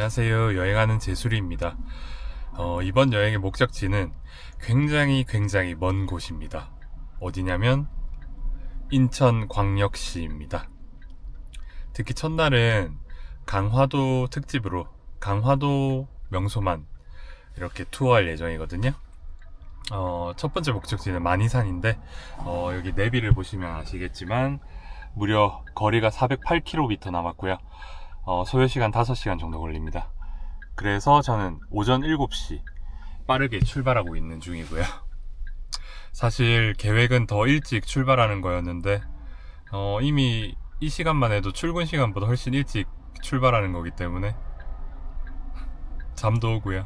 안녕하세요. 여행하는 제수리입니다. 이번 여행의 목적지는 굉장히 먼 곳입니다. 어디냐면 인천광역시입니다. 특히 첫날은 강화도 특집으로 강화도 명소만 이렇게 투어할 예정이거든요. 첫 번째 목적지는 만이산인데 여기 내비를 보시면 아시겠지만 무려 거리가 408km 남았고요. 소요시간 5시간 정도 걸립니다. 그래서 저는 오전 7시 빠르게 출발하고 있는 중이고요. 사실 계획은 더 일찍 출발하는 거였는데 이미 이 시간만 해도 출근 시간보다 훨씬 일찍 출발하는 거기 때문에 잠도 오고요.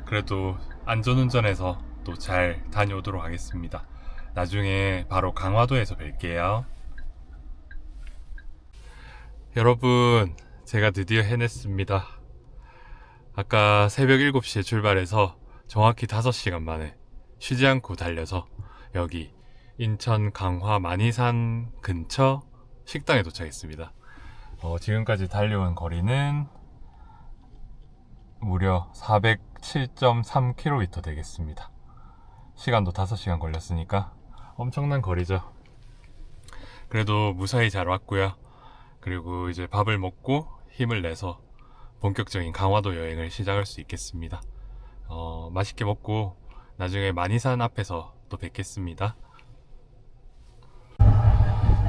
그래도 안전운전해서 또 잘 다녀오도록 하겠습니다. 나중에 바로 강화도에서 뵐게요. 여러분, 제가 드디어 해냈습니다. 아까 새벽 7시에 출발해서 정확히 5시간 만에 쉬지 않고 달려서 여기 인천 강화 만이산 근처 식당에 도착했습니다. 지금까지 달려온 거리는 무려 407.3km 되겠습니다. 시간도 5시간 걸렸으니까 엄청난 거리죠. 그래도 무사히 잘 왔고요. 그리고 이제 밥을 먹고 힘을 내서 본격적인 강화도 여행을 시작할 수 있겠습니다. 맛있게 먹고 나중에 만이산 앞에서 또 뵙겠습니다.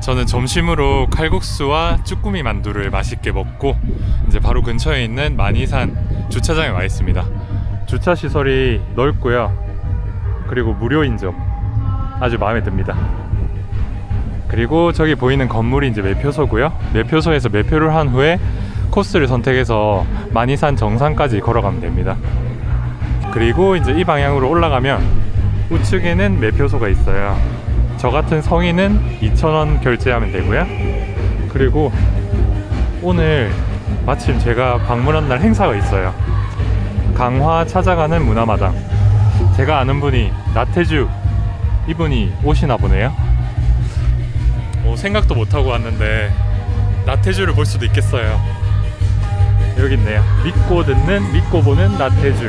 저는 점심으로 칼국수와 쭈꾸미 만두를 맛있게 먹고 이제 바로 근처에 있는 만이산 주차장에 와 있습니다. 주차 시설이 넓고요. 그리고 무료인 점 아주 마음에 듭니다. 그리고 저기 보이는 건물이 이제 매표소고요. 매표소에서 매표를 한 후에 코스를 선택해서 만이산 정상까지 걸어가면 됩니다. 그리고 이제 이 방향으로 올라가면 우측에는 매표소가 있어요. 저 같은 성인은 2,000원 결제하면 되고요. 그리고 오늘 마침 제가 방문한 날 행사가 있어요. 강화 찾아가는 문화마당. 제가 아는 분이 나태주 이분이 오시나 보네요. 생각도 못하고 왔는데 나태주를 볼 수도 있겠어요. 여기 있네요. 믿고 듣는 믿고 보는 나태주.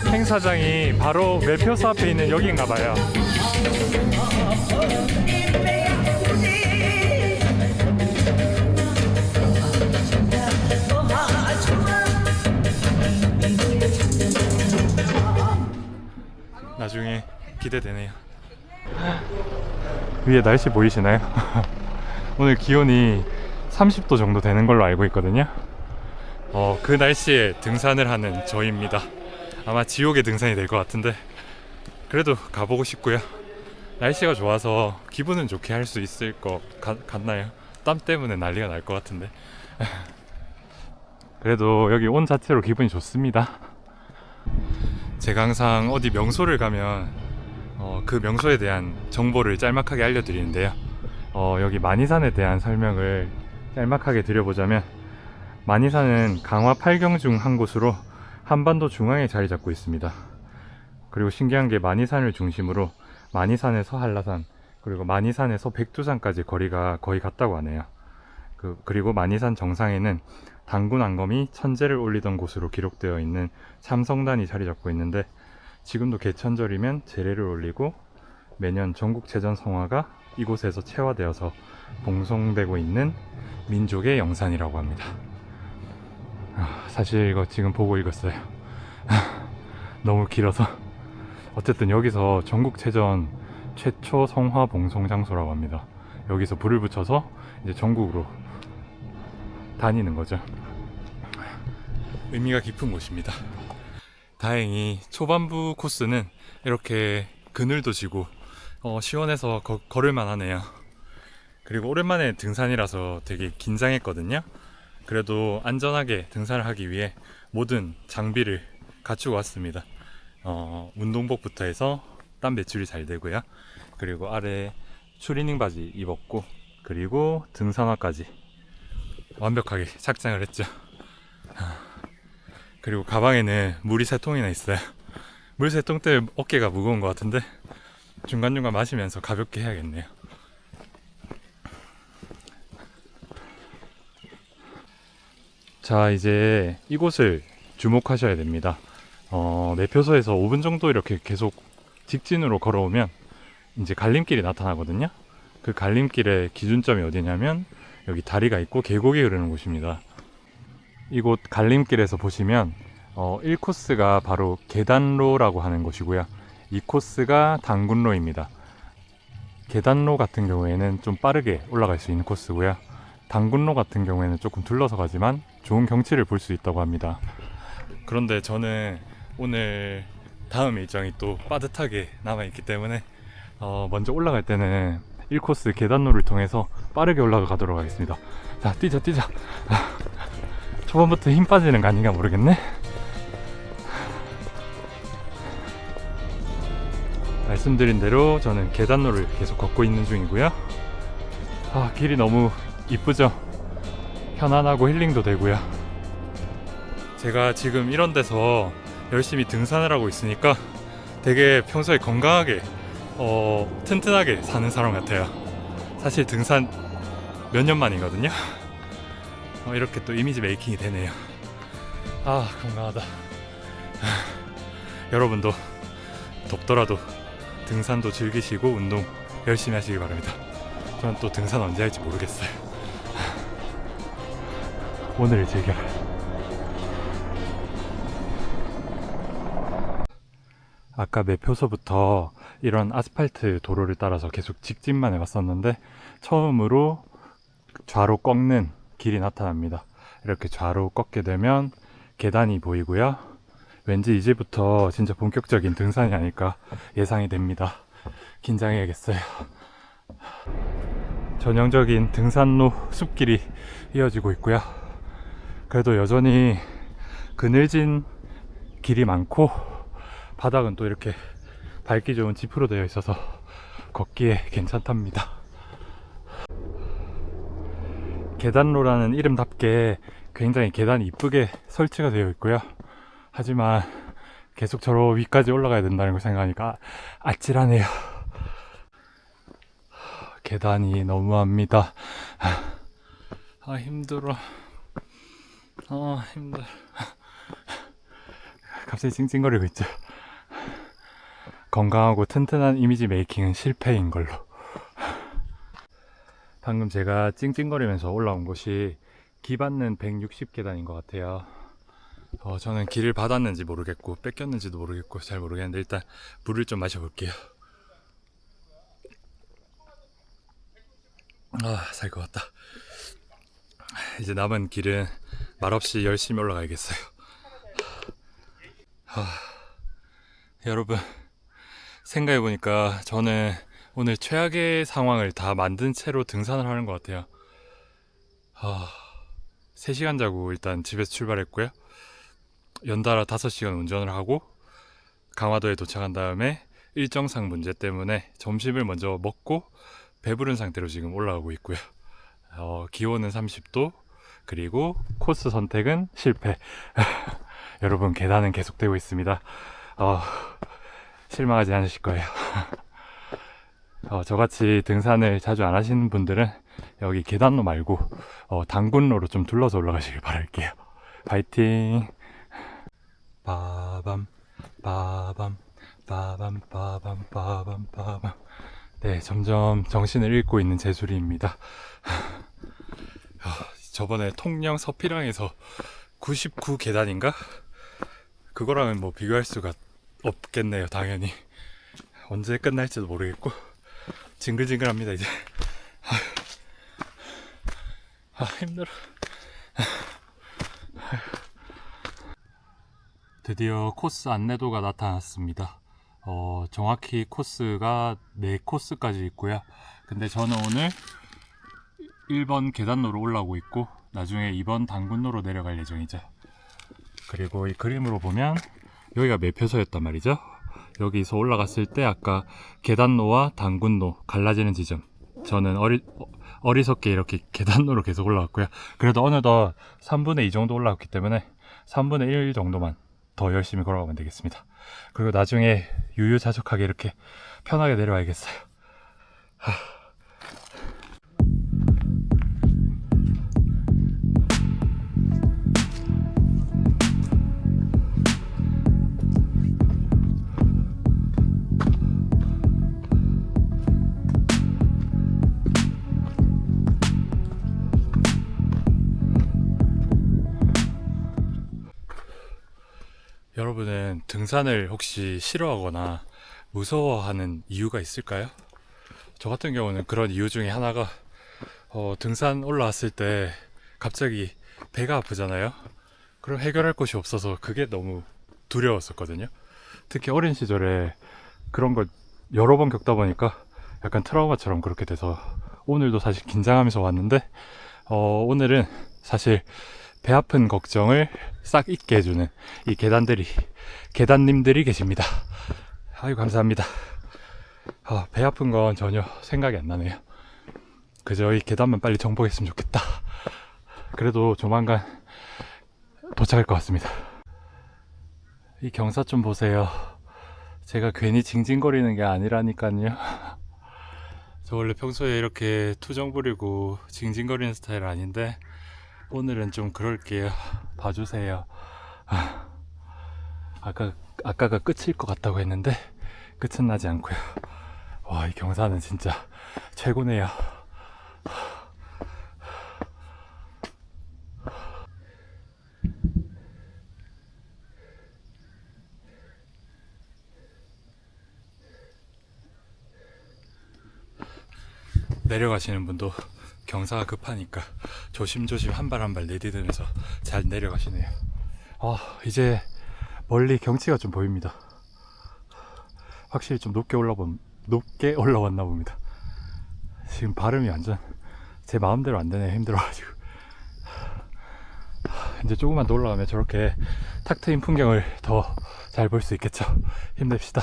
행사장이 바로 매표소 앞에 있는 여기인가 봐요. 나중에 기대되네요. 위에 날씨 보이시나요? 오늘 기온이 30도 정도 되는 걸로 알고 있거든요. 그 날씨에 등산을 하는 저입니다. 아마 지옥의 등산이 될 것 같은데 그래도 가보고 싶고요. 날씨가 좋아서 기분은 좋게 할 수 있을 것 같나요? 땀 때문에 난리가 날 것 같은데 그래도 여기 온 자체로 기분이 좋습니다. 제가 항상 어디 명소를 가면 그 명소에 대한 정보를 짤막하게 알려드리는데요. 여기 만이산에 대한 설명을 짤막하게 드려보자면 만이산은 강화 8경 중 한 곳으로 한반도 중앙에 자리 잡고 있습니다. 그리고 신기한 게 만이산을 중심으로 만이산에서 한라산 그리고 만이산에서 백두산까지 거리가 거의 같다고 하네요. 그리고 만이산 정상에는 당군 앙검이 천제를 올리던 곳으로 기록되어 있는 참성단이 자리 잡고 있는데 지금도 개천절이면 제례를 올리고 매년 전국체전 성화가 이곳에서 체화되어서 봉송되고 있는 민족의 영산이라고 합니다. 사실 이거 지금 보고 읽었어요. 너무 길어서. 어쨌든 여기서 전국체전 최초 성화 봉송 장소라고 합니다. 여기서 불을 붙여서 이제 전국으로 다니는 거죠. 의미가 깊은 곳입니다. 다행히 초반부 코스는 이렇게 그늘도 지고 시원해서 걸을만 하네요. 그리고 오랜만에 등산이라서 되게 긴장했거든요. 그래도 안전하게 등산을 하기 위해 모든 장비를 갖추고 왔습니다. 운동복부터 해서 땀 배출이 잘 되고요. 그리고 아래 추리닝 바지 입었고 그리고 등산화까지 완벽하게 착장을 했죠. 그리고 가방에는 물이 3통이나 있어요. 물새똥 때문에 어깨가 무거운 것 같은데 중간중간 마시면서 가볍게 해야겠네요. 자, 이제 이곳을 주목하셔야 됩니다. 매표소에서 5분 정도 이렇게 계속 직진으로 걸어오면 이제 갈림길이 나타나거든요. 그 갈림길의 기준점이 어디냐면 여기 다리가 있고 계곡이 흐르는 곳입니다. 이곳 갈림길에서 보시면 1코스가 바로 계단로라고 하는 곳이고요. 2코스가 당군로입니다. 계단로 같은 경우에는 좀 빠르게 올라갈 수 있는 코스고요. 당군로 같은 경우에는 조금 둘러서 가지만 좋은 경치를 볼 수 있다고 합니다. 그런데 저는 오늘 다음 일정이 또 빠듯하게 남아있기 때문에 먼저 올라갈 때는 1코스 계단로를 통해서 빠르게 올라가 가도록 하겠습니다. 자, 뛰자. 초반부터 힘 빠지는 거 아닌가 모르겠네. 말씀드린 대로 저는 계단로를 계속 걷고 있는 중이고요. 길이 너무 이쁘죠? 편안하고 힐링도 되고요. 제가 지금 이런 데서 열심히 등산을 하고 있으니까 되게 평소에 건강하게 튼튼하게 사는 사람 같아요. 사실 등산 몇 년 만이거든요. 이렇게 또 이미지 메이킹이 되네요. 건강하다. 여러분도 덥더라도 등산도 즐기시고 운동 열심히 하시기 바랍니다. 저는 또 등산 언제 할지 모르겠어요. 오늘을 즐겨라. 아까 매표소부터 이런 아스팔트 도로를 따라서 계속 직진만 해봤었는데 처음으로 좌로 꺾는 길이 나타납니다. 이렇게 좌로 꺾게 되면 계단이 보이고요. 왠지 이제부터 진짜 본격적인 등산이 아닐까 예상이 됩니다. 긴장해야겠어요. 전형적인 등산로 숲길이 이어지고 있고요. 그래도 여전히 그늘진 길이 많고 바닥은 또 이렇게 밟기 좋은 지프로 되어 있어서 걷기에 괜찮답니다. 계단로라는 이름답게 굉장히 계단이 이쁘게 설치가 되어 있고요. 하지만 계속 저로 위까지 올라가야 된다는 걸 생각하니까 아찔하네요. 계단이 너무합니다. 힘들어. 힘들어. 갑자기 찡찡거리고 있죠. 건강하고 튼튼한 이미지 메이킹은 실패인 걸로. 방금 제가 찡찡거리면서 올라온 곳이 기받는 160계단인 것 같아요. 저는 길을 받았는지 모르겠고 뺏겼는지도 모르겠고 잘 모르겠는데 일단 물을 좀 마셔볼게요. 살 것 같다. 이제 남은 길은 말없이 열심히 올라가야겠어요. 여러분, 생각해보니까 저는 오늘 최악의 상황을 다 만든 채로 등산을 하는 것 같아요. 3시간 자고 일단 집에서 출발했고요. 연달아 5시간 운전을 하고 강화도에 도착한 다음에 일정상 문제 때문에 점심을 먼저 먹고 배부른 상태로 지금 올라가고 있고요. 기온은 30도, 그리고 코스 선택은 실패. 여러분, 계단은 계속되고 있습니다. 실망하지 않으실 거예요. 저같이 등산을 자주 안 하시는 분들은 여기 계단로 말고 당군로로 좀 둘러서 올라가시길 바랄게요. 파이팅! 빠밤 빠밤 빠밤 빠밤 빠밤 빠밤. 네, 점점 정신을 잃고 있는 제수리입니다. 저번에 통영 서피랑에서 99계단인가? 그거랑은 뭐 비교할 수가 없겠네요. 당연히 언제 끝날지도 모르겠고 징글징글합니다 이제. 힘들어. 드디어 코스 안내도가 나타났습니다. 정확히 코스가 4코스까지 있고요. 근데 저는 오늘 1번 계단로로 올라오고 있고 나중에 2번 당군로로 내려갈 예정이죠. 그리고 이 그림으로 보면 여기가 매표소였단 말이죠. 여기서 올라갔을 때 아까 계단로와 당군로 갈라지는 지점, 저는 어리석게 이렇게 계단로로 계속 올라갔고요. 그래도 어느덧 3분의 2 정도 올라갔기 때문에 3분의 1 정도만 더 열심히 걸어가면 되겠습니다. 그리고 나중에 유유자적하게 이렇게 편하게 내려와야겠어요. 여러분은 등산을 혹시 싫어하거나 무서워하는 이유가 있을까요? 저 같은 경우는 그런 이유 중에 하나가 등산 올라왔을 때 갑자기 배가 아프잖아요. 그럼 해결할 곳이 없어서 그게 너무 두려웠었거든요. 특히 어린 시절에 그런 걸 여러 번 겪다 보니까 약간 트라우마처럼 그렇게 돼서 오늘도 사실 긴장하면서 왔는데 오늘은 사실 배 아픈 걱정을 싹 잊게 해주는 이 계단님들이 계십니다. 아유, 감사합니다. 배 아픈 건 전혀 생각이 안 나네요. 그저 이 계단만 빨리 정복했으면 좋겠다. 그래도 조만간 도착할 것 같습니다. 이 경사 좀 보세요. 제가 괜히 징징거리는 게 아니라니까요. 저 원래 평소에 이렇게 투정 부리고 징징거리는 스타일 아닌데 오늘은 좀 그럴게요. 봐주세요. 아까가 끝일 것 같다고 했는데 끝은 나지 않고요. 와, 이 경사는 진짜 최고네요. 내려가시는 분도 경사가 급하니까 조심조심 한 발 한 발 내디디면서 잘 내려가시네요. 이제 멀리 경치가 좀 보입니다. 확실히 좀 높게 올라왔나 봅니다. 지금 발음이 완전 제 마음대로 안 되네. 힘들어가지고. 이제 조금만 더 올라가면 저렇게 탁 트인 풍경을 더 잘 볼 수 있겠죠. 힘냅시다.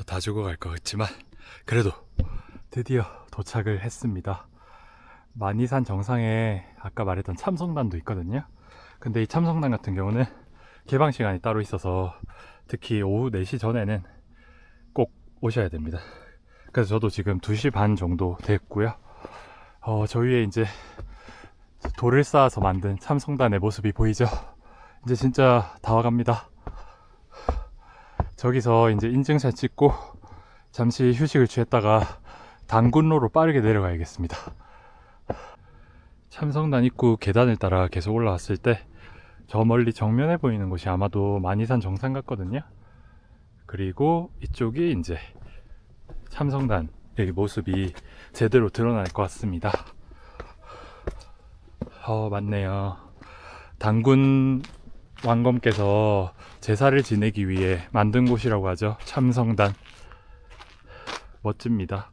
다 죽어갈 것 같지만 그래도 드디어 도착을 했습니다. 만이산 정상에 아까 말했던 참성단도 있거든요. 근데 이 참성단 같은 경우는 개방 시간이 따로 있어서 특히 오후 4시 전에는 꼭 오셔야 됩니다. 그래서 저도 지금 2시 반 정도 됐고요. 저 위에 이제 돌을 쌓아서 만든 참성단의 모습이 보이죠? 이제 진짜 다 와갑니다. 저기서 이제 인증샷 찍고 잠시 휴식을 취했다가 단군로로 빠르게 내려가야겠습니다. 참성단 입구 계단을 따라 계속 올라왔을 때 저 멀리 정면에 보이는 곳이 아마도 만이산 정상 같거든요. 그리고 이쪽이 이제 참성단의 모습이 제대로 드러날 것 같습니다. 맞네요. 단군 왕검께서 제사를 지내기 위해 만든 곳이라고 하죠. 참성단. 멋집니다.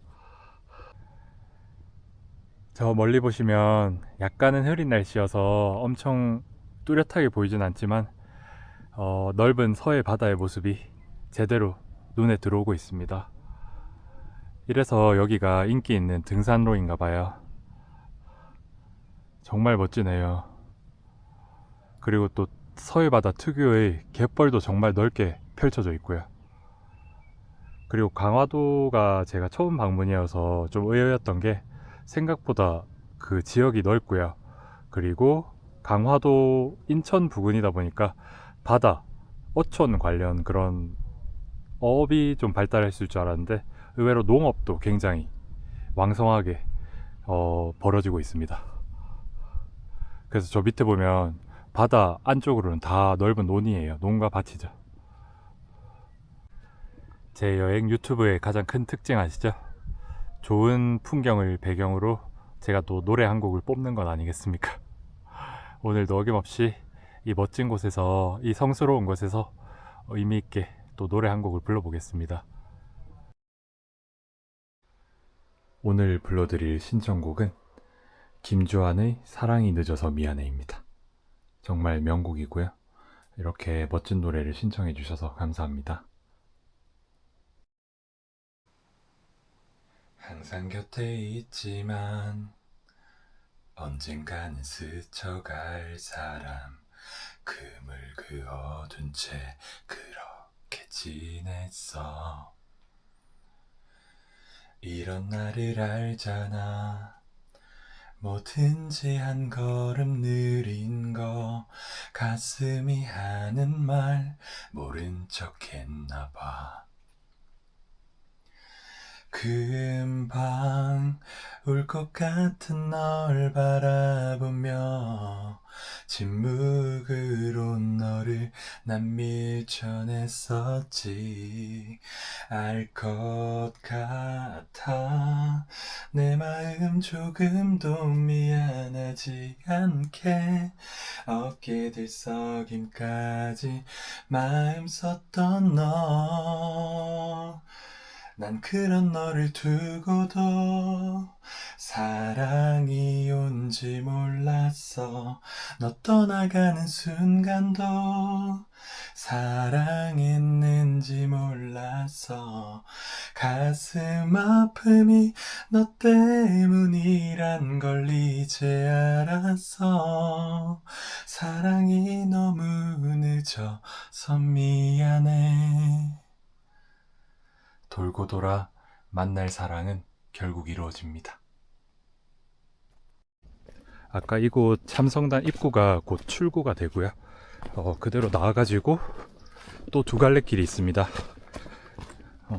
저 멀리 보시면 약간은 흐린 날씨여서 엄청 뚜렷하게 보이진 않지만 넓은 서해 바다의 모습이 제대로 눈에 들어오고 있습니다. 이래서 여기가 인기 있는 등산로인가 봐요. 정말 멋지네요. 그리고 또 서해 바다 특유의 갯벌도 정말 넓게 펼쳐져 있고요. 그리고 강화도가 제가 처음 방문이어서 좀 의외였던 게 생각보다 그 지역이 넓고요. 그리고 강화도 인천 부근이다 보니까 바다, 어촌 관련 그런 어업이 좀 발달했을 줄 알았는데 의외로 농업도 굉장히 왕성하게 벌어지고 있습니다. 그래서 저 밑에 보면 바다 안쪽으로는 다 넓은 논이에요. 논과 밭이죠. 제 여행 유튜브의 가장 큰 특징 아시죠? 좋은 풍경을 배경으로 제가 또 노래 한 곡을 뽑는 건 아니겠습니까? 오늘도 어김없이 이 멋진 곳에서, 이 성스러운 곳에서 의미 있게 또 노래 한 곡을 불러보겠습니다. 오늘 불러드릴 신청곡은 김주환의 사랑이 늦어서 미안해입니다. 정말 명곡이고요. 이렇게 멋진 노래를 신청해 주셔서 감사합니다. 항상 곁에 있지만 언젠가는 스쳐갈 사람, 금을 그어둔 채 그렇게 지냈어. 이런 나를 알잖아. 뭐든지 한 걸음 느린 거 가슴이 하는 말 모른 척 했나봐. 금방 울 것 같은 널 바라보며 침묵으로 너를 난 밀쳐냈었지. 알 것 같아 내 마음 조금도 미안하지 않게 어깨 들썩임까지 마음 썼던 너. 난 그런 너를 두고도 사랑이 온지 몰랐어. 너 떠나가는 순간도 사랑했는지 몰랐어. 가슴 아픔이 너 때문이란 걸 이제 알았어. 사랑이 너무 늦어서 미안해. 돌고 돌아 만날 사랑은 결국 이루어집니다. 아까 이곳 참성단 입구가 곧 출구가 되고요. 그대로 나와가지고 또 두 갈래 길이 있습니다.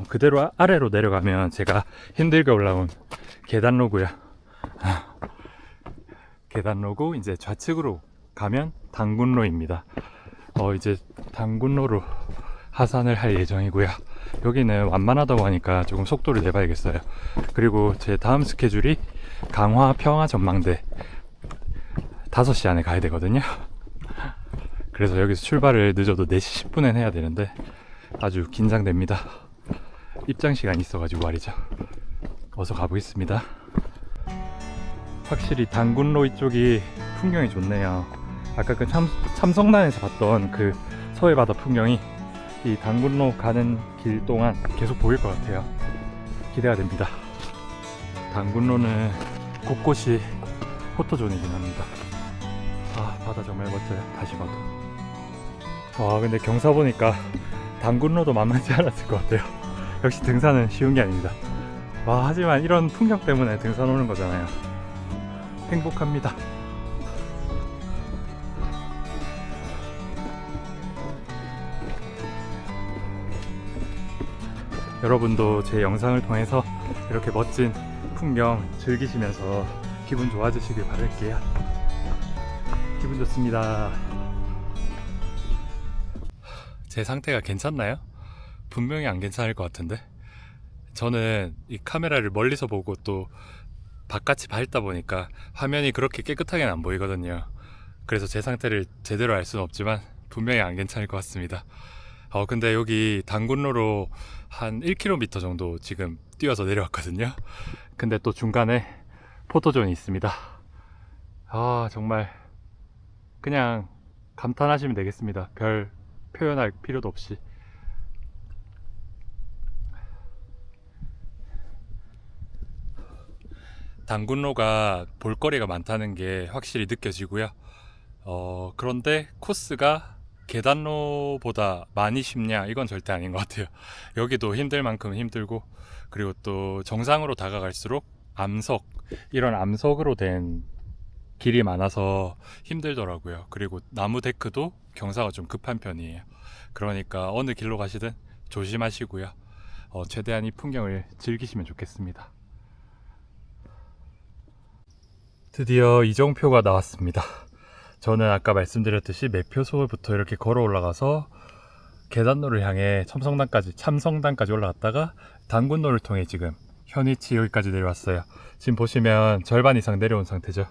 그대로 아래로 내려가면 제가 힘들게 올라온 계단로고요. 계단로고 이제 좌측으로 가면 당군로입니다. 이제 당군로로 하산을 할 예정이고요. 여기는 완만하다고 하니까 조금 속도를 내봐야겠어요. 그리고 제 다음 스케줄이 강화 평화 전망대 5시 안에 가야 되거든요. 그래서 여기서 출발을 늦어도 4시 10분엔 해야 되는데 아주 긴장됩니다. 입장 시간이 있어가지고 말이죠. 어서 가보겠습니다. 확실히 당군로 이쪽이 풍경이 좋네요. 아까 그 참성단에서 봤던 그 서해바다 풍경이 이 당군로 가는 길 동안 계속 보일 것 같아요. 기대가 됩니다. 당군로는 곳곳이 포토존이긴 합니다. 바다 정말 멋져요. 다시 봐도. 근데 경사 보니까 당군로도 만만치 않았을 것 같아요. 역시 등산은 쉬운 게 아닙니다. 하지만 이런 풍경 때문에 등산 오는 거잖아요. 행복합니다. 여러분도 제 영상을 통해서 이렇게 멋진 풍경 즐기시면서 기분 좋아지시길 바랄게요. 기분 좋습니다. 제 상태가 괜찮나요? 분명히 안 괜찮을 것 같은데. 저는 이 카메라를 멀리서 보고 또 바깥이 밝다 보니까 화면이 그렇게 깨끗하게는 안 보이거든요. 그래서 제 상태를 제대로 알 수는 없지만 분명히 안 괜찮을 것 같습니다. 근데 여기 당군로로 한 1km 정도 지금 뛰어서 내려왔거든요. 근데 또 중간에 포토존이 있습니다. 정말 그냥 감탄하시면 되겠습니다. 별 표현할 필요도 없이. 당군로가 볼거리가 많다는 게 확실히 느껴지고요. 그런데 코스가 계단로보다 많이 쉽냐? 이건 절대 아닌 것 같아요. 여기도 힘들 만큼 힘들고, 그리고 또 정상으로 다가갈수록 이런 암석으로 된 길이 많아서 힘들더라고요. 그리고 나무 데크도 경사가 좀 급한 편이에요. 그러니까 어느 길로 가시든 조심하시고요. 최대한 이 풍경을 즐기시면 좋겠습니다. 드디어 이정표가 나왔습니다. 저는 아까 말씀드렸듯이 매표소부터 이렇게 걸어 올라가서 계단로를 향해 참성단까지 올라갔다가 당군로를 통해 지금 현위치 여기까지 내려왔어요. 지금 보시면 절반 이상 내려온 상태죠.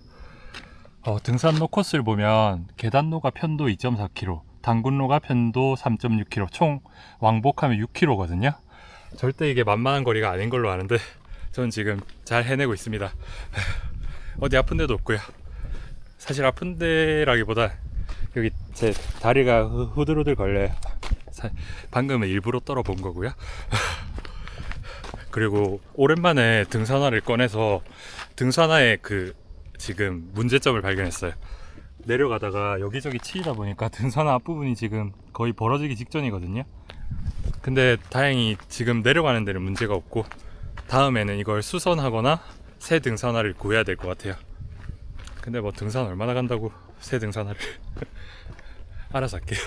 등산로 코스를 보면 계단로가 편도 2.4km, 단군로가 편도 3.6km, 총 왕복하면 6km거든요. 절대 이게 만만한 거리가 아닌 걸로 아는데 저는 지금 잘 해내고 있습니다. 어디 아픈 데도 없고요. 사실 아픈 데라기보다 여기 제 다리가 후들후들 걸려요. 방금은 일부러 떨어본 거고요. 그리고 오랜만에 등산화를 꺼내서 등산화에 지금 문제점을 발견했어요. 내려가다가 여기저기 치이다 보니까 등산화 앞부분이 지금 거의 벌어지기 직전이거든요. 근데 다행히 지금 내려가는 데는 문제가 없고 다음에는 이걸 수선하거나 새 등산화를 구해야 될 것 같아요. 근데 뭐 등산 얼마나 간다고 새 등산화를 알아서 할게요.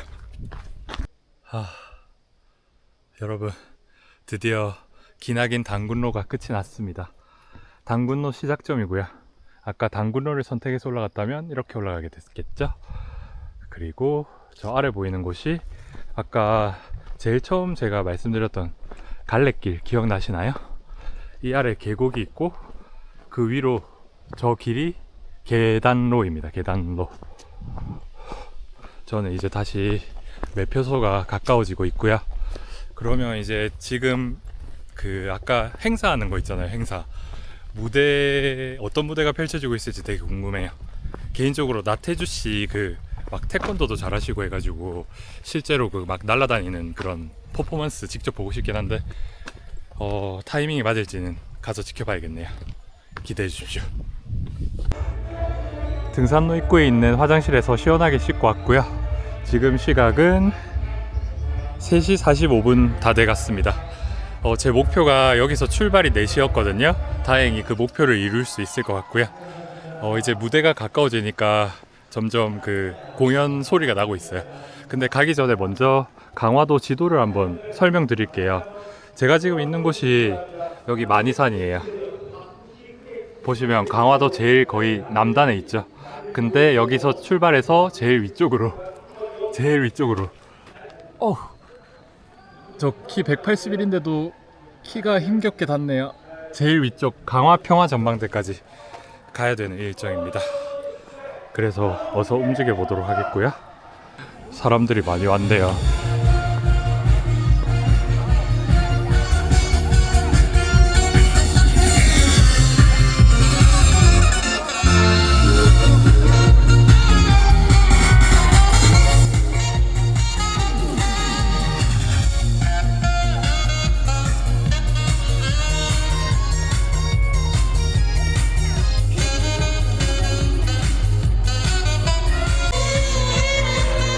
여러분, 드디어 기나긴 단군로가 끝이 났습니다. 단군로 시작점이고요. 아까 단군로를 선택해서 올라갔다면 이렇게 올라가게 됐겠죠. 그리고 저 아래 보이는 곳이 아까 제일 처음 제가 말씀드렸던 갈래길 기억나시나요? 이 아래 계곡이 있고 그 위로 저 길이 계단로입니다. 계단로. 저는 이제 다시 매표소가 가까워지고 있고요. 그러면 이제 지금 아까 행사하는 거 있잖아요. 행사 무대, 어떤 무대가 펼쳐지고 있을지 되게 궁금해요. 개인적으로 나태주 씨 막 태권도도 잘하시고 해가지고 실제로 막 날아다니는 그런 퍼포먼스 직접 보고 싶긴 한데 타이밍이 맞을지는 가서 지켜봐야겠네요. 기대해 주십시오. 등산로 입구에 있는 화장실에서 시원하게 씻고 왔고요. 지금 시각은 3시 45분 다 돼갔습니다. 제 목표가 여기서 출발이 4시였거든요. 다행히 그 목표를 이룰 수 있을 것 같고요. 이제 무대가 가까워지니까 점점 공연 소리가 나고 있어요. 근데 가기 전에 먼저 강화도 지도를 한번 설명드릴게요. 제가 지금 있는 곳이 여기 만이산이에요. 보시면 강화도 제일 거의 남단에 있죠. 근데 여기서 출발해서 제일 위쪽으로 저 키 181인데도 키가 힘겹게 닿네요. 제일 위쪽 강화 평화 전망대까지 가야 되는 일정입니다. 그래서 어서 움직여 보도록 하겠고요. 사람들이 많이 왔네요.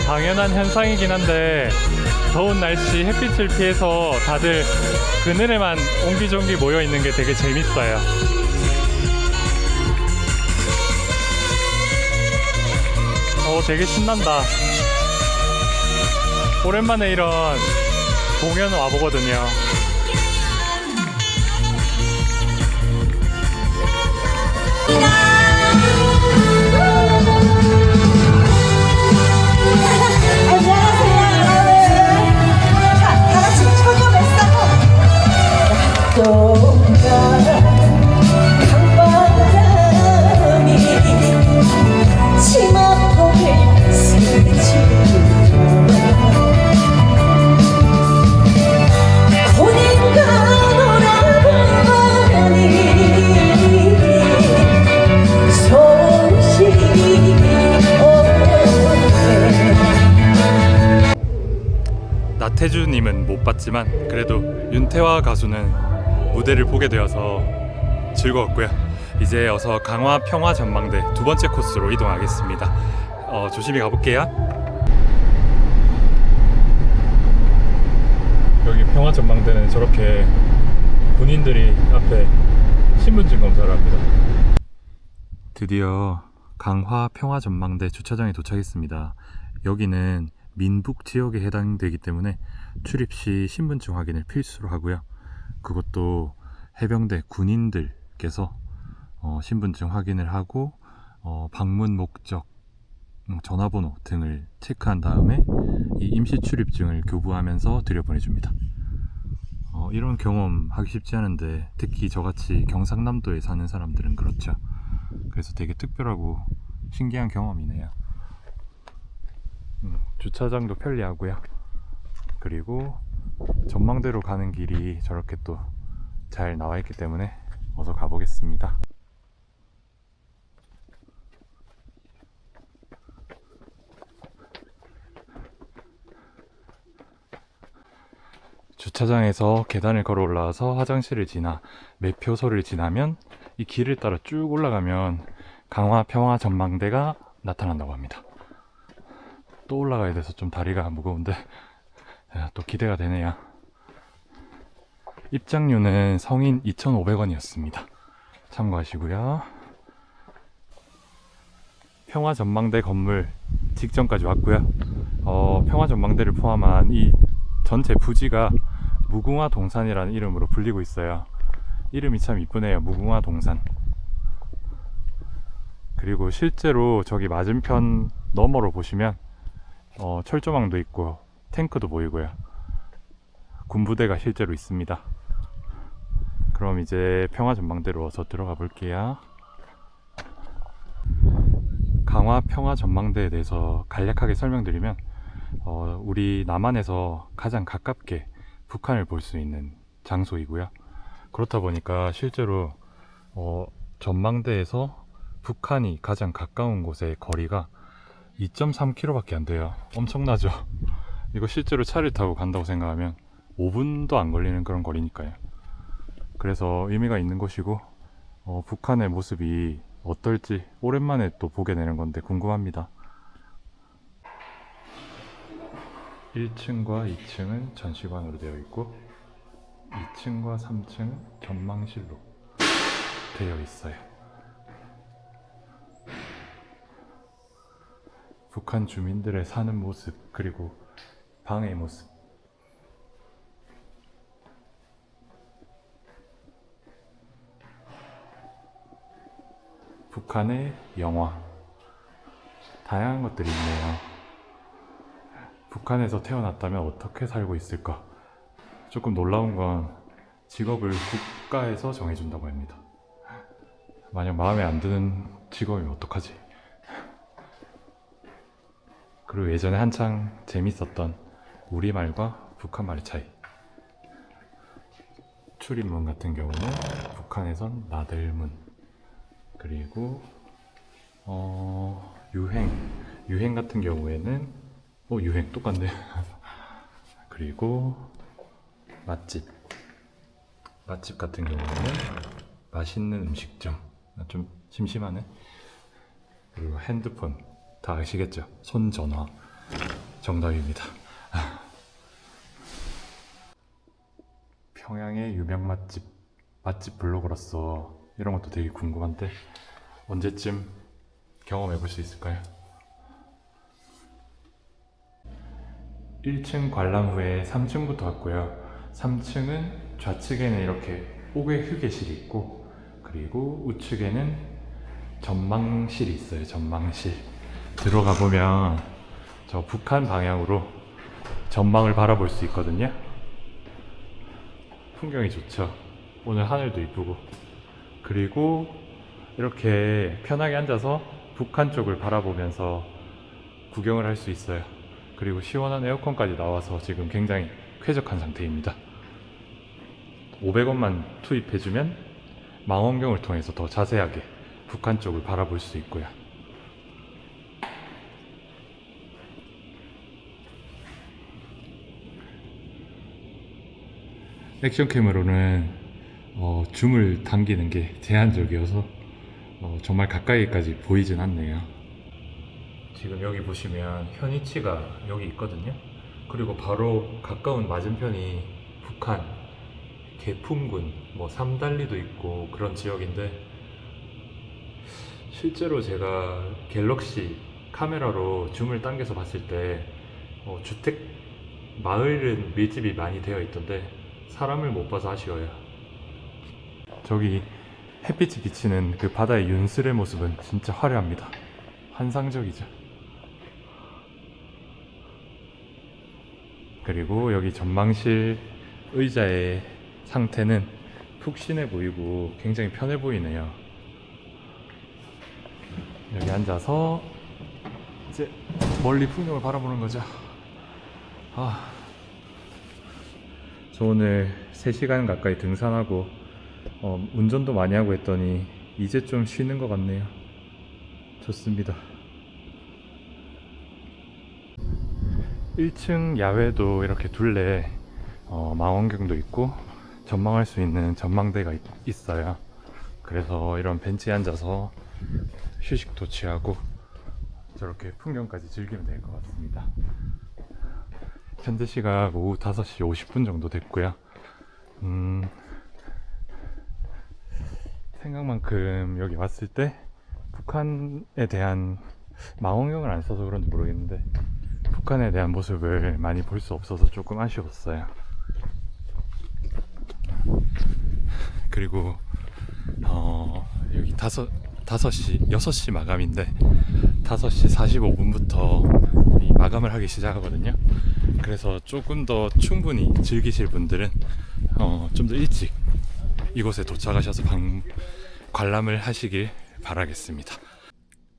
당연한 현상이긴 한데 더운 날씨 햇빛을 피해서 다들 그늘에만 옹기종기 모여 있는 게 되게 재밌어요. 되게 신난다. 오랜만에 이런 공연 와보거든요. 나태주님은 못 봤지만 그래도 윤태화 가수는 무대를 보게 되어서 즐거웠고요. 이제 어서 강화 평화 전망대 두 번째 코스로 이동하겠습니다. 조심히 가볼게요. 여기 평화 전망대는 저렇게 군인들이 앞에 신분증 검사를 합니다. 드디어 강화 평화 전망대 주차장에 도착했습니다. 여기는 민북 지역에 해당되기 때문에 출입 시 신분증 확인을 필수로 하고요. 그것도 해병대 군인들께서 신분증 확인을 하고 방문 목적, 전화번호 등을 체크한 다음에 이 임시 출입증을 교부하면서 들여보내줍니다. 이런 경험 하기 쉽지 않은데 특히 저같이 경상남도에 사는 사람들은 그렇죠. 그래서 되게 특별하고 신기한 경험이네요. 주차장도 편리하고요. 그리고 전망대로 가는 길이 저렇게 또 잘 나와 있기 때문에 어서 가보겠습니다. 주차장에서 계단을 걸어 올라와서 화장실을 지나 매표소를 지나면 이 길을 따라 쭉 올라가면 강화 평화 전망대가 나타난다고 합니다. 또 올라가야 돼서 좀 다리가 무거운데 또 기대가 되네요. 입장료는 성인 2,500원이었습니다. 참고하시고요. 평화전망대 건물 직전까지 왔고요. 평화전망대를 포함한 이 전체 부지가 무궁화 동산이라는 이름으로 불리고 있어요. 이름이 참 이쁘네요. 무궁화 동산. 그리고 실제로 저기 맞은편 너머로 보시면 철조망도 있고 탱크도 보이고요. 군부대가 실제로 있습니다. 그럼 이제 평화전망대로 어서 들어가 볼게요. 강화 평화전망대에 대해서 간략하게 설명드리면 우리 남한에서 가장 가깝게 북한을 볼 수 있는 장소이고요. 그렇다 보니까 실제로 전망대에서 북한이 가장 가까운 곳의 거리가 2.3km밖에 안 돼요. 엄청나죠? 이거 실제로 차를 타고 간다고 생각하면 5분도 안 걸리는 그런 거리니까요. 그래서 의미가 있는 곳이고 북한의 모습이 어떨지 오랜만에 또 보게 되는 건데 궁금합니다. 1층과 2층은 전시관으로 되어 있고 2층과 3층은 전망실로 되어 있어요. 북한 주민들의 사는 모습 그리고 방의 모습, 북한의 영화, 다양한 것들이 있네요. 북한에서 태어났다면 어떻게 살고 있을까? 조금 놀라운 건 직업을 국가에서 정해준다고 합니다. 만약 마음에 안 드는 직업이면 어떡하지? 그리고 예전에 한창 재밌었던 우리말과 북한말의 차이. 출입문 같은 경우는 북한에선 나들문. 그리고 유행 같은 경우에는 유행 똑같네. 그리고 맛집 같은 경우에는 맛있는 음식점. 좀 심심하네. 그리고 핸드폰 다 아시겠죠? 손전화 정답입니다. 평양의 유명 맛집 블로거로서 이런 것도 되게 궁금한데 언제쯤 경험해 볼 수 있을까요? 1층 관람 후에 3층부터 왔고요. 3층은 좌측에는 이렇게 옥외 휴게실이 있고 그리고 우측에는 전망실이 있어요. 전망실 들어가 보면 저 북한 방향으로 전망을 바라볼 수 있거든요. 풍경이 좋죠. 오늘 하늘도 이쁘고 그리고 이렇게 편하게 앉아서 북한 쪽을 바라보면서 구경을 할 수 있어요. 그리고 시원한 에어컨까지 나와서 지금 굉장히 쾌적한 상태입니다. 500원만 투입해주면 망원경을 통해서 더 자세하게 북한 쪽을 바라볼 수 있고요. 액션캠으로는 줌을 당기는 게 제한적이어서 정말 가까이까지 보이진 않네요. 지금 여기 보시면 현위치가 여기 있거든요. 그리고 바로 가까운 맞은편이 북한 계풍군 삼달리도 있고 그런 지역인데 실제로 제가 갤럭시 카메라로 줌을 당겨서 봤을 때 주택 마을은 밀집이 많이 되어 있던데 사람을 못 봐서 아쉬워요. 저기 햇빛이 비치는 그 바다의 윤슬의 모습은 진짜 화려합니다. 환상적이죠. 그리고 여기 전망실 의자에 상태는 푹신해 보이고 굉장히 편해 보이네요. 여기 앉아서 이제 멀리 풍경을 바라보는 거죠. 저 오늘 3시간 가까이 등산하고 운전도 많이 하고 했더니 이제 좀 쉬는 것 같네요. 좋습니다. 1층 야외도 이렇게 둘레 망원경도 있고 전망할 수 있는 전망대가 있어요. 그래서 이런 벤치에 앉아서 휴식도 취하고 저렇게 풍경까지 즐기면 될 것 같습니다. 현재 시각 오후 5시 50분 정도 됐고요. 생각만큼 여기 왔을 때 북한에 대한 망원경을 안 써서 그런지 모르겠는데 북한에 대한 모습을 많이 볼 수 없어서 조금 아쉬웠어요. 그리고 여기 6시 마감인데 5시 45분부터 이 마감을 하기 시작하거든요. 그래서 조금 더 충분히 즐기실 분들은 좀 더 일찍 이곳에 도착하셔서 관람을 하시길 바라겠습니다.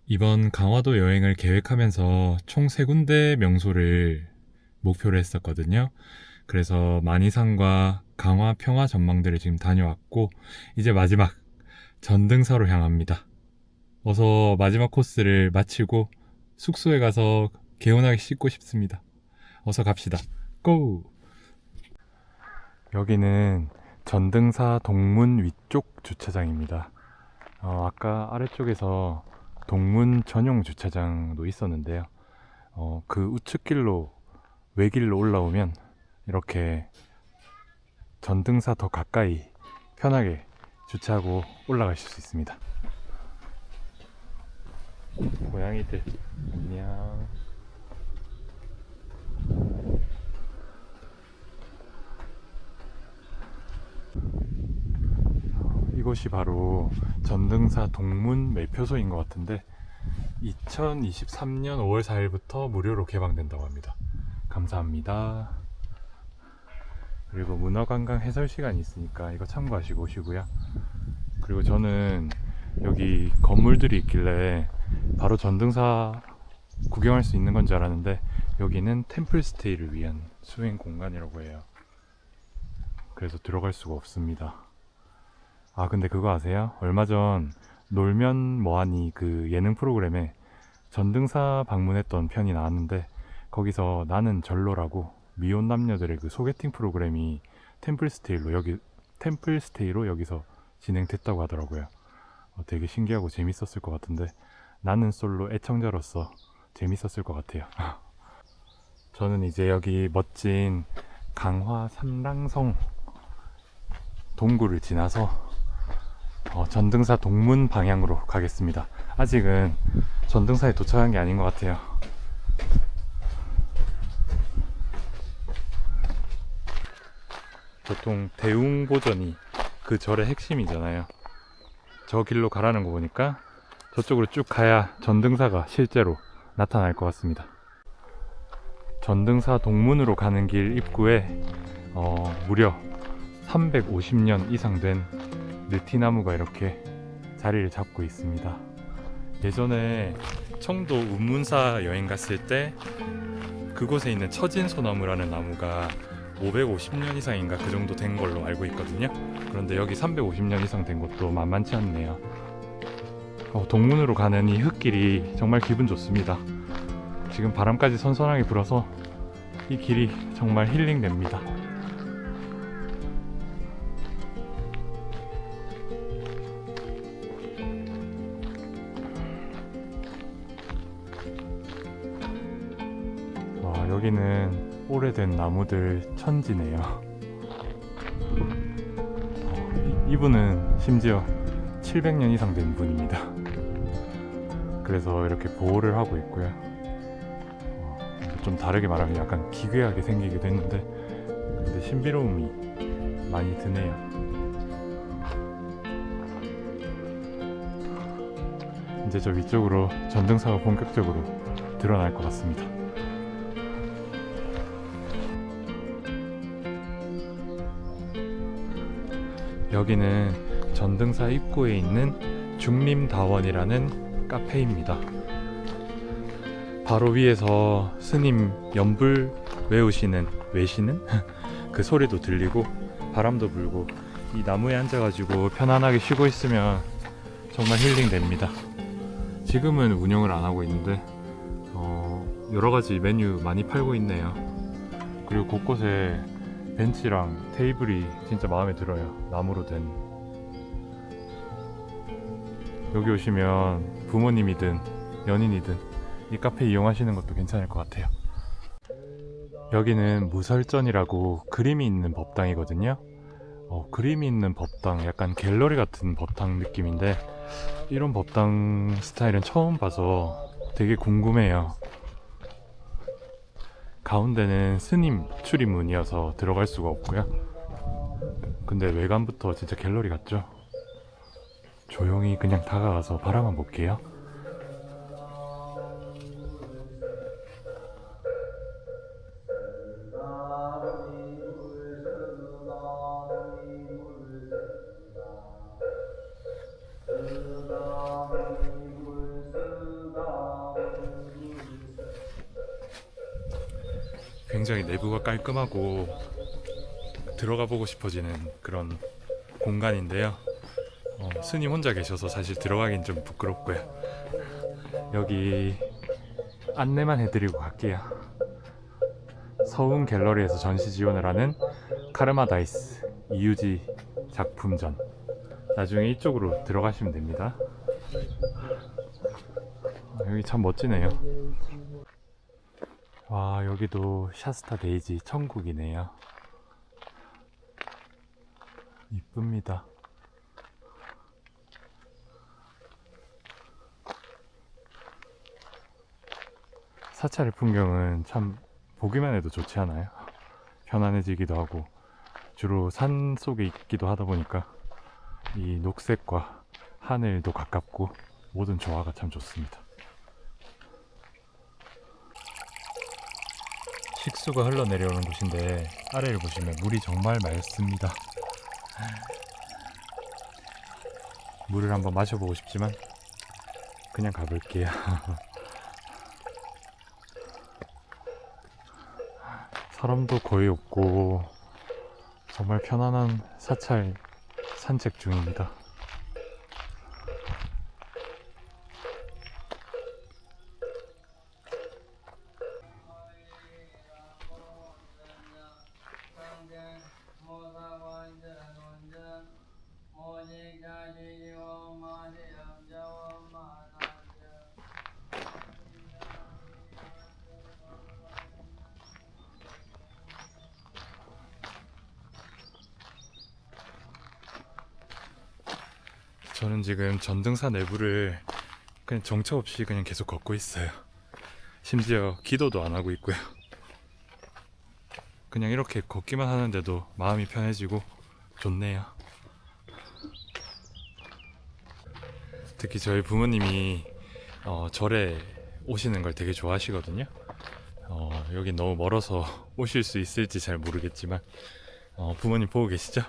이번 강화도 여행을 계획하면서 총 3군데 명소를 목표로 했었거든요. 그래서 만이산과 강화 평화 전망대를 지금 다녀왔고 이제 마지막 전등사로 향합니다. 어서 마지막 코스를 마치고 숙소에 가서 개운하게 씻고 싶습니다. 어서 갑시다. 고! 여기는 전등사 동문 위쪽 주차장입니다. 아까 아래쪽에서 동문 전용 주차장도 있었는데요. 그 우측길로 외길로 올라오면 이렇게 전등사 더 가까이 편하게 주차하고 올라가실 수 있습니다. 고양이들 안녕. 이곳이 바로 전등사 동문 매표소인 것 같은데 2023년 5월 4일부터 무료로 개방된다고 합니다. 감사합니다. 그리고 문화관광 해설 시간이 있으니까 이거 참고하시고 오시고요. 그리고 저는 여기 건물들이 있길래 바로 전등사 구경할 수 있는 건 줄 알았는데 여기는 템플스테이를 위한 수행 공간이라고 해요. 그래서 들어갈 수가 없습니다. 근데 그거 아세요? 얼마 전 놀면 뭐하니 그 예능 프로그램에 전등사 방문했던 편이 나왔는데 거기서 나는 절로라고 미혼 남녀들의 그 소개팅 프로그램이 템플스테이로 여기서 진행됐다고 하더라고요. 되게 신기하고 재밌었을 것 같은데 나는 솔로 애청자로서 재밌었을 것 같아요. 저는 이제 여기 멋진 강화 삼랑성 동굴을 지나서 전등사 동문 방향으로 가겠습니다. 아직은 전등사에 도착한 게 아닌 것 같아요. 보통 대웅보전이 그 절의 핵심이잖아요. 저 길로 가라는 거 보니까 저쪽으로 쭉 가야 전등사가 실제로 나타날 것 같습니다. 전등사 동문으로 가는 길 입구에 무려 350년 이상 된 느티나무가 이렇게 자리를 잡고 있습니다. 예전에 청도 운문사 여행 갔을 때 그곳에 있는 처진소나무라는 나무가 550년 이상인가 그 정도 된 걸로 알고 있거든요. 그런데 여기 350년 이상 된 것도 만만치 않네요. 동문으로 가는 이 흙길이 정말 기분 좋습니다. 지금 바람까지 선선하게 불어서 이 길이 정말 힐링됩니다. 여기는 오래된 나무들 천지네요. 이분은 심지어 700년 이상 된 분입니다. 그래서 이렇게 보호를 하고 있고요. 좀 다르게 말하면 약간 기괴하게 생기기도 했는데 근데 신비로움이 많이 드네요. 이제 저 위쪽으로 전등사가 본격적으로 드러날 것 같습니다. 여기는 전등사 입구에 있는 중림다원이라는 카페입니다. 바로 위에서 스님 연불 외시는 그 소리도 들리고 바람도 불고 이 나무에 앉아가지고 편안하게 쉬고 있으면 정말 힐링됩니다. 지금은 운영을 안 하고 있는데 여러가지 메뉴 많이 팔고 있네요. 그리고 곳곳에 벤치랑 테이블이 진짜 마음에 들어요. 나무로 된. 여기 오시면 부모님이든 연인이든 이 카페 이용하시는 것도 괜찮을 것 같아요. 여기는 무설전이라고 그림이 있는 법당이거든요. 그림이 있는 법당, 약간 갤러리 같은 법당 느낌인데 이런 법당 스타일은 처음 봐서 되게 궁금해요. 가운데는 스님 출입문이어서 들어갈 수가 없고요. 근데 외관부터 진짜 갤러리 같죠? 조용히 그냥 다가가서 바라만 볼게요. 굉장히 내부가 깔끔하고 들어가 보고 싶어지는 그런 공간인데요. 스님 혼자 계셔서 사실 들어가긴 좀 부끄럽고요. 여기 안내만 해드리고 갈게요. 서운 갤러리에서 전시 지원을 하는 카르마다이스 이유지 작품전. 나중에 이쪽으로 들어가시면 됩니다. 여기 참 멋지네요. 와, 여기도 샤스타 데이지 천국이네요. 이쁩니다. 사찰의 풍경은 참 보기만 해도 좋지 않아요? 편안해지기도 하고 주로 산 속에 있기도 하다 보니까 이 녹색과 하늘도 가깝고 모든 조화가 참 좋습니다. 식수가 흘러내려오는 곳인데 아래를 보시면 물이 정말 맑습니다. 물을 한번 마셔보고 싶지만 그냥 가볼게요. 사람도 거의 없고 정말 편안한 사찰 산책 중입니다. 저는 지금 전등사 내부를 그냥 정처 없이 그냥 계속 걷고 있어요. 심지어 기도도 안 하고 있고요. 그냥 이렇게 걷기만 하는데도 마음이 편해지고 좋네요. 특히 저희 부모님이 절에 오시는 걸 되게 좋아하시거든요. 여기 너무 멀어서 오실 수 있을지 잘 모르겠지만 부모님 보고 계시죠?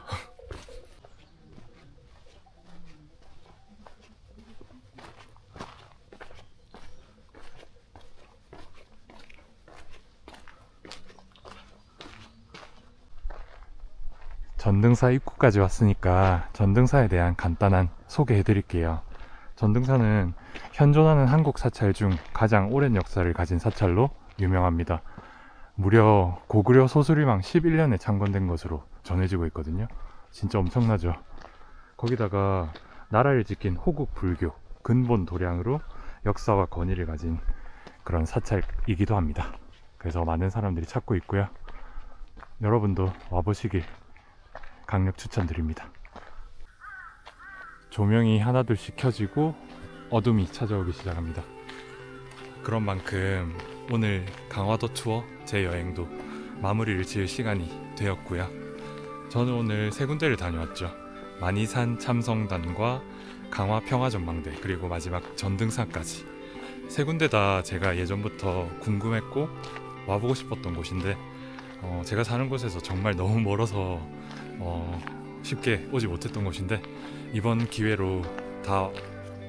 전등사 입구까지 왔으니까 전등사에 대한 간단한 소개해 드릴게요. 전등사는 현존하는 한국 사찰 중 가장 오랜 역사를 가진 사찰로 유명합니다. 무려 고구려 소수리망 11년에 창건된 것으로 전해지고 있거든요. 진짜 엄청나죠. 거기다가 나라를 지킨 호국 불교 근본 도량으로 역사와 권위를 가진 그런 사찰이기도 합니다. 그래서 많은 사람들이 찾고 있고요. 여러분도 와보시길 강력 추천드립니다. 조명이 하나둘씩 켜지고 어둠이 찾아오기 시작합니다. 그런 만큼 오늘 강화도 투어 제 여행도 마무리를 지을 시간이 되었고요. 저는 오늘 세 군데를 다녀왔죠. 만이산 참성단과 강화 평화전망대, 그리고 마지막 전등사까지. 세 군데 다 제가 예전부터 궁금했고 와보고 싶었던 곳인데 제가 사는 곳에서 정말 너무 멀어서 쉽게 오지 못했던 곳인데 이번 기회로 다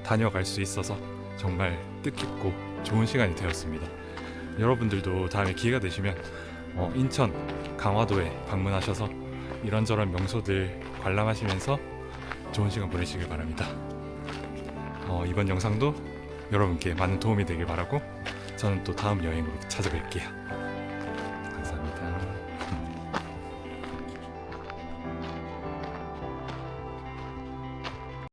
다녀갈 수 있어서 정말 뜻깊고 좋은 시간이 되었습니다. 여러분들도 다음에 기회가 되시면 인천, 강화도에 방문하셔서 이런저런 명소들 관람하시면서 좋은 시간 보내시길 바랍니다. 이번 영상도 여러분께 많은 도움이 되길 바라고 저는 또 다음 여행으로 찾아뵐게요.